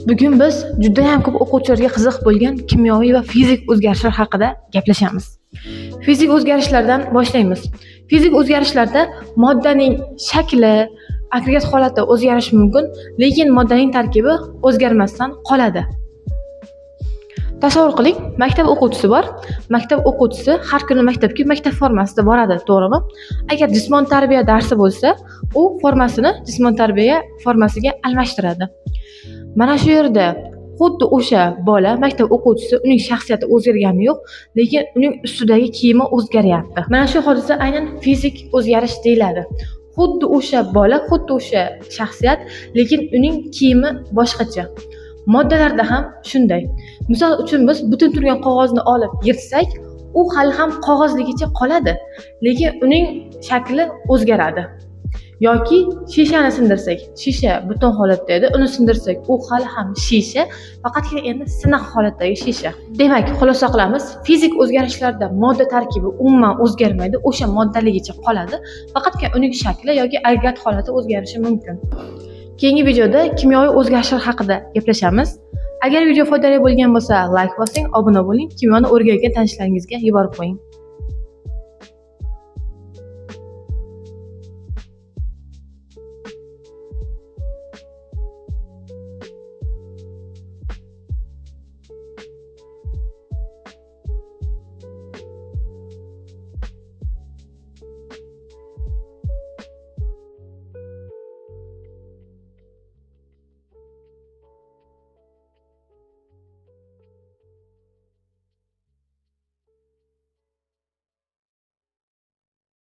Bugun biz juda ham ko'p o'quvchilarga qiziq bo'lgan kimyoviy va fizik o'zgarishlar haqida gaplashamiz. Fizik o'zgarishlardan boshlaymiz. Fizik o'zgarishlarda moddaning shakli, agregat holati o'zgarishi mumkin, lekin moddaning tarkibi o'zgarmasdan qoladi. Tasavvur qiling, maktab o'quvchisi bor. Maktab o'quvchisi har kuni maktabga maktab formasida boradi, to'g'rimi? Agar jismoniy tarbiya darsi bo'lsa, u formasini jismoniy tarbiya formasiga almashtiradi. Mana shu yerda xuddi o'sha bola, maktab o'quvchisi, uning shaxsiyati o'zgargani yo'q, lekin uning ustidagi kiyimi o'zgaryapti. Mana shu hodisa aynan fizik o'zgarish deyiladi. Xuddi o'sha bola, xuddi o'sha shaxsiyat, lekin uning kiyimi boshqacha. Moddalarda ham shunday. Misol uchun biz butun turgan qog'ozni olib yirtsak, u hali ham qog'ozligicha qoladi, lekin uning shakli o'zgaradi. Yoki shishani sindirsak, shisha butun holatda edi, uni sindirsak, u hali ham shisha, faqatgina endi siniq holatdagi shisha. Demak, xulosa qilamiz, fizik o'zgarishlarda modda tarkibi umuman o'zgarmaydi, o'sha moddaligicha qoladi, faqatgina uning shakli yoki agregat holati o'zgarishi mumkin. Keyingi videoda kimyoviy o'zgarishlar haqida gaplashamiz. Agar video foydali bo'lgan bo'lsa, like bosing, obuna bo'ling, kimyoni o'rgangan tanishlaringizga yuborib qo'ying.